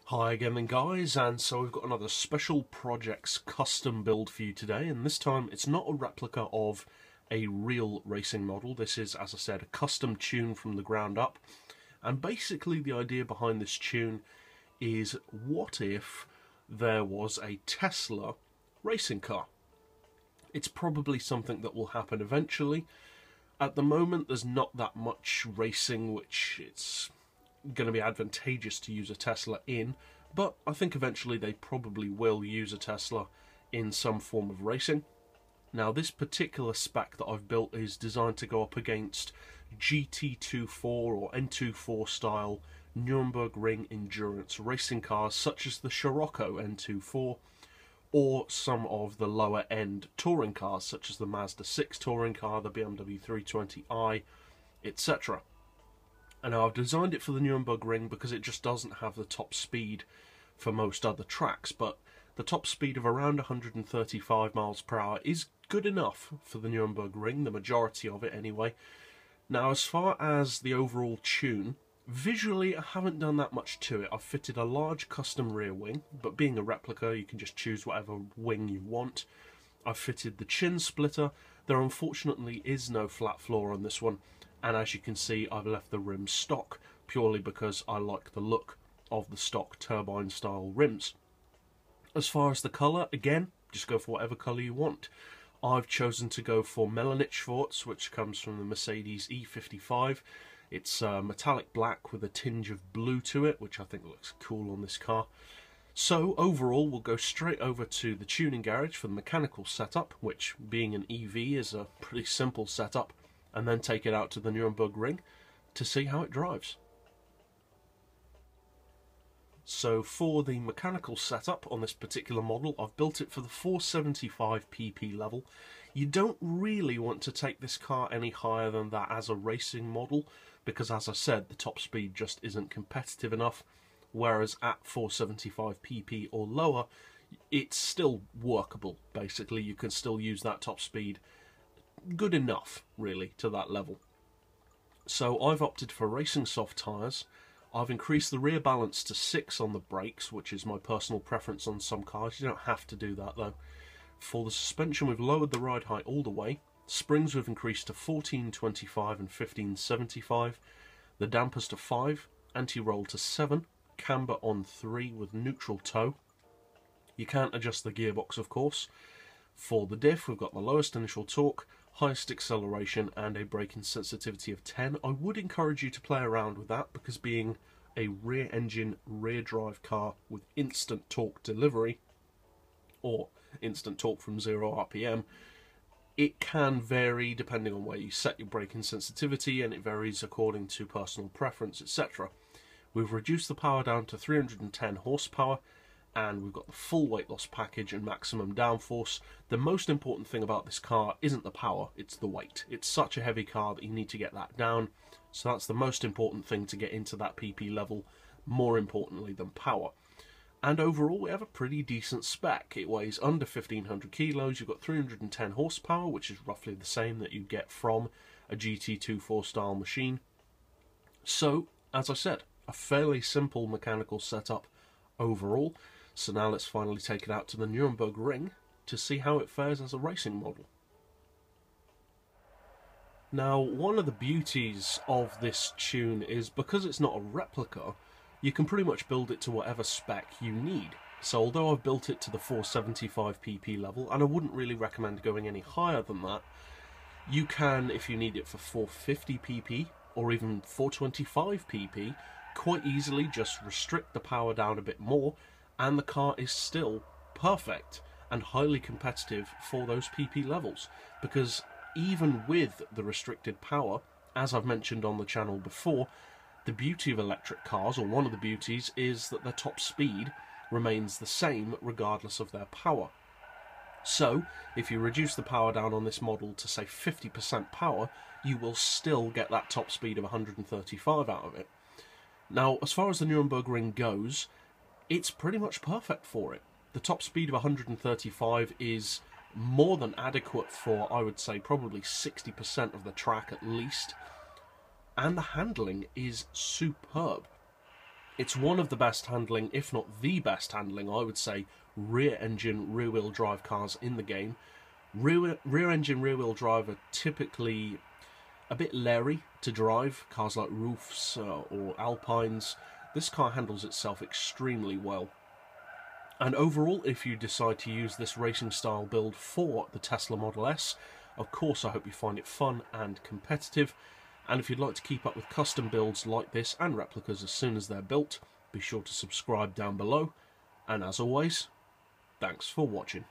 Hi again then guys, and so we've got another special projects custom build for you today, and this time it's not a replica of a real racing model. This is, as I said, a custom tune from the ground up, and basically the idea behind this tune is what if there was a Tesla racing car? It's probably something that will happen eventually. At the moment there's not that much racing which it's going to be advantageous to use a Tesla in, but I think eventually they probably will use a Tesla in some form of racing. Now this particular spec that I've built is designed to go up against GT24 or N24 style Nürburgring endurance racing cars such as the Scirocco N24 or some of the lower end touring cars such as the Mazda 6 touring car, the BMW 320i, etc. And I've designed it for the Nürburgring because it just doesn't have the top speed for most other tracks, but the top speed of around 135 miles per hour is good enough for the Nürburgring, the majority of it anyway. Now as far as the overall tune, visually I haven't done that much to it. I've fitted a large custom rear wing, but being a replica you can just choose whatever wing you want. I've fitted the chin splitter. There unfortunately is no flat floor on this one, and as you can see I've left the rims stock purely because I like the look of the stock turbine style rims. As far as the colour, again, just go for whatever colour you want. I've chosen to go for Melanich Schwarz, which comes from the Mercedes E55. It's metallic black with a tinge of blue to it, which I think looks cool on this car. So overall we'll go straight over to the tuning garage for the mechanical setup, which being an EV is a pretty simple setup, and then take it out to the Nürburgring to see how it drives. So for the mechanical setup on this particular model, I've built it for the 475 pp level. You don't really want to take this car any higher than that as a racing model, because as I said, the top speed just isn't competitive enough, whereas at 475 pp or lower, it's still workable. Basically, you can still use that top speed good enough, really, to that level. So I've opted for racing soft tyres. I've increased the rear balance to 6 on the brakes, which is my personal preference on some cars. You don't have to do that though. For the suspension, we've lowered the ride height all the way. Springs we've increased to 1425 and 1575. The dampers to 5, anti-roll to 7, camber on 3 with neutral toe. You can't adjust the gearbox, of course. For the diff, we've got the lowest initial torque, highest acceleration and a braking sensitivity of 10. I would encourage you to play around with that, because being a rear engine, rear drive car with instant torque delivery, or instant torque from 0 RPM, it can vary depending on where you set your braking sensitivity, and it varies according to personal preference, etc. We've reduced the power down to 310 horsepower, and we've got the full weight loss package and maximum downforce. The most important thing about this car isn't the power, it's the weight. It's such a heavy car that you need to get that down, so that's the most important thing to get into that PP level, more importantly than power. And overall we have a pretty decent spec. It weighs under 1500 kilos, you've got 310 horsepower, which is roughly the same that you get from a GT24 style machine. So, as I said, a fairly simple mechanical setup overall. So now let's finally take it out to the Nürburgring to see how it fares as a racing model. Now, one of the beauties of this tune is because it's not a replica, you can pretty much build it to whatever spec you need. So although I've built it to the 475 pp level, and I wouldn't really recommend going any higher than that, you can, if you need it for 450 pp or even 425 pp, quite easily just restrict the power down a bit more, and the car is still perfect and highly competitive for those PP levels, because even with the restricted power, as I've mentioned on the channel before, the beauty of electric cars, or one of the beauties, is that their top speed remains the same regardless of their power. So if you reduce the power down on this model to say 50% power, you will still get that top speed of 135 out of it. Now, as far as the Nürburgring goes, it's pretty much perfect for it. The top speed of 135 is more than adequate for, I would say, probably 60% of the track at least. And the handling is superb. It's one of the best handling, if not the best handling, I would say, rear engine, rear wheel drive cars in the game. Rear engine, rear wheel drive are typically a bit leery to drive, cars like Roofs or Alpines. This car handles itself extremely well. And overall, if you decide to use this racing style build for the Tesla Model S, of course I hope you find it fun and competitive. And if you'd like to keep up with custom builds like this and replicas as soon as they're built, be sure to subscribe down below. And as always, thanks for watching.